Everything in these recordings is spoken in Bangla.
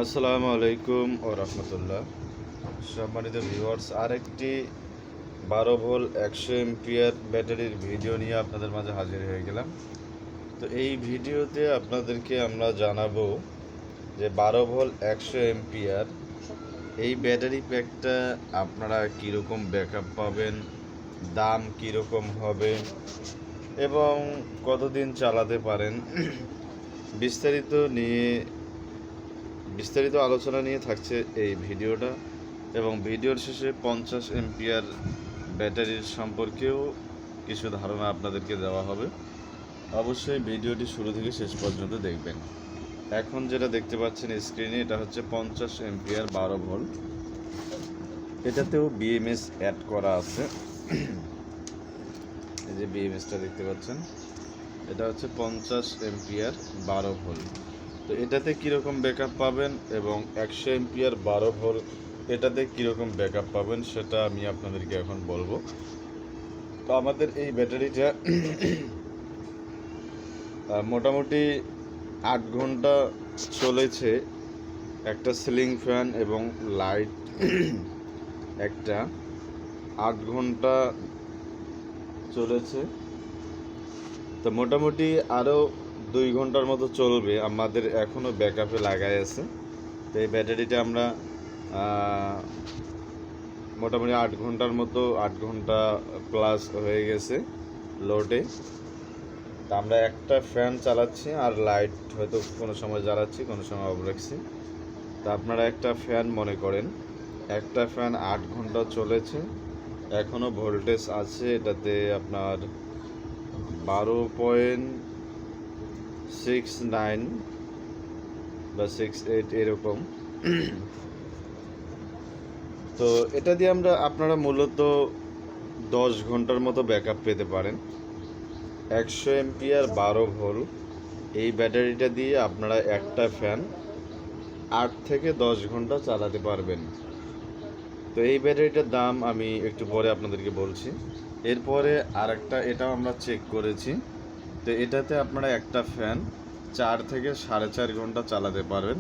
আসসালামু আলাইকুম ও রহমতুল্লাহ। সম্মানিত ভিউয়ার্স, আরেকটি 12 ভোল্ট 100 এম্পিয়ার ব্যাটারির ভিডিও নিয়ে আপনাদের মাঝে হাজির হয়ে গেলাম। তো এই ভিডিওতে আপনাদেরকে আমরা জানাবো যে 12 ভোল্ট 100 এম্পিয়ার এই ব্যাটারি প্যাকটা আপনারা কীরকম ব্যাকআপ পাবেন, দাম কীরকম হবে এবং কতদিন চালাতে পারেন, বিস্তারিত আলোচনা নিয়ে থাকছে এই ভিডিওটা। এবং ভিডিওর শেষে 50 এম্পিয়ার ব্যাটারির সম্পর্কেও কিছু ধারণা আপনাদেরকে দেওয়া হবে। অবশ্যই ভিডিওটি শুরু থেকে শেষ পর্যন্ত দেখবেন। এখন যেটা দেখতে পাচ্ছেন স্ক্রিনে, এটা হচ্ছে 50 এম্পিয়ার 12 ভোল্ট। এটাতেও বিএমএস অ্যাড করা আছে। এই যে বিএমএসটা দেখতে পাচ্ছেন, এটা হচ্ছে 50 এম্পিয়ার 12 ভোল্ট। তো এটাতে কীরকম ব্যাকআপ পাবেন এবং 100 এম্পিয়ার 12 ভোল্ট এটাতে কীরকম ব্যাকআপ পাবেন সেটা আমি আপনাদেরকে এখন বলবো। তো আমাদের এই ব্যাটারিটা মোটামুটি 8 ঘন্টা চলেছে। একটা সিলিং ফ্যান এবং লাইট একটা 8 ঘন্টা চলেছে। তো মোটামুটি আরও 2 ঘন্টার মতো চলবে, আমাদের এখনও ব্যাকআপে লাগাই আছে। তো এই ব্যাটারিটা আমরা মোটামুটি 8 ঘন্টার মতো, 8 ঘন্টা প্লাস হয়ে গেছে লোডে। তা আমরা একটা ফ্যান চালাচ্ছি আর লাইট হয়তো কোনো সময় জ্বালাচ্ছি, কোনো সময় অফ রাখছি। তা আপনারা একটা ফ্যান মনে করেন, একটা ফ্যান 8 ঘন্টা চলেছে, এখনও ভোল্টেজ আছে এটাতে আপনার 12.69 বা 68 এরকম। তো এটা দিয়ে আপনারা মূলত 10 ঘন্টার মতো ব্যাকআপ পেতে পারেন। 100 এম্পিয়ার 12 ভোল্ট এই ব্যাটারিটা দিয়ে আপনারা একটা ফ্যান 8 থেকে 10 ঘন্টা চালাতে পারবেন। তো এই ব্যাটারিটার দাম আমি একটু পরে আপনাদেরকে বলছি। এরপরে আরেকটা, এটাও আমরা চেক করেছি। তো এটাতে আপনারা একটা ফ্যান 4 থেকে 4.5 ঘন্টা চালাতে পারবেন,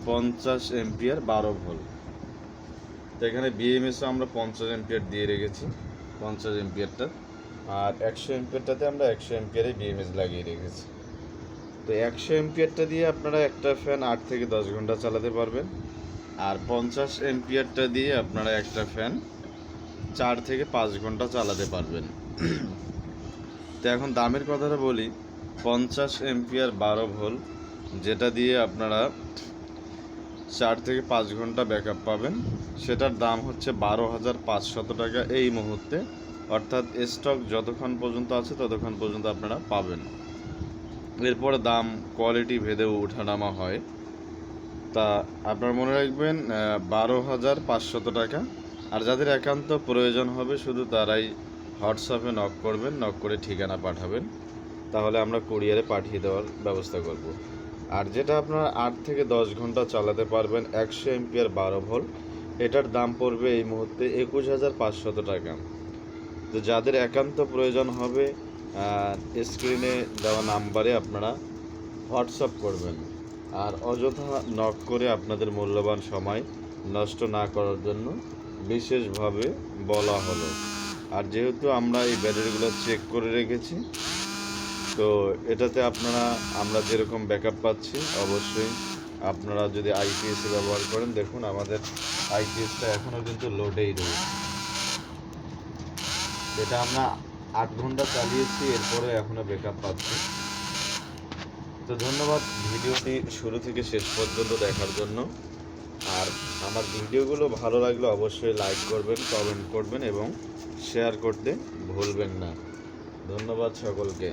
50 এম্পিয়ার 12 ভোল্ট। তো এখানে বিএমএসও আমরা 50 এম্পিয়ার দিয়ে রেখেছি, 50 এম্পিয়ারটা। আর 100 এম্পিয়ারটাতে আমরা 100 এম্পিয়ারে বিএমএস লাগিয়ে রেখেছি। তো 100 এম্পিয়ারটা দিয়ে আপনারা একটা ফ্যান 8 থেকে 10 ঘন্টা চালাতে পারবেন। আর 50 এম্পিয়ারটা দিয়ে আপনারা একটা ফ্যান 4 থেকে 5 ঘন্টা চালাতে পারবেন। তো এখন দামের কথাটা বলি। 50 এম্পিয়ার 12 ভোল্ট যেটা দিয়ে আপনারা 4 থেকে 5 ঘন্টা ব্যাকআপ পাবেন, সেটার দাম হচ্ছে 12,500 টাকা এই মুহূর্তে। অর্থাৎ স্টক যতক্ষণ পর্যন্ত আছে ততক্ষণ পর্যন্ত আপনারা পাবেন। এরপরে দাম কোয়ালিটি ভেদেও ওঠানামা হয়। তা আপনারা মনে রাখবেন 12,500 টাকা। আর যাদের একান্ত প্রয়োজন হবে শুধু তারাই হোয়াটসঅ্যাপে নক করবেন, নক করে ঠিকানা পাঠাবেন, তাহলে আমরা কুরিয়ারে পাঠিয়ে দেওয়ার ব্যবস্থা করব। আর যেটা আপনারা 8 থেকে 10 ঘন্টা চালাতে পারবেন 100 এম্পিয়ার 12 ভোল্ট, এটার দাম পড়বে এই মুহূর্তে 21,500 টাকা। তো যাদের একান্ত প্রয়োজন হবে স্ক্রিনে দেওয়া নাম্বারে আপনারা হোয়াটসঅ্যাপ করবেন। আর অযথা নক করে আপনাদের মূল্যবান সময় নষ্ট না করার জন্য বিশেষভাবে বলা হলো। আর যেহেতু আমরা এই ব্যাটারিগুলো চেক করে রেখেছি, তো এটাতে আমরা যেরকম ব্যাকআপ পাচ্ছি, অবশ্যই আপনারা যদি আইপিএস ব্যবহার করেন, দেখুন আমাদের আইপিএসটা এখনও কিন্তু লোডেই রয়েছে। এটা আমরা 8 ঘন্টা চালিয়েছি, এরপরে এখনও ব্যাকআপ পাচ্ছি। তো ধন্যবাদ ভিডিওটি শুরু থেকে শেষ পর্যন্ত দেখার জন্য। আর আমার ভিডিওগুলো ভালো লাগলে অবশ্যই লাইক করবেন, কমেন্ট করবেন এবং শেয়ার করতে ভুলবেন না। ধন্যবাদ সকলকে।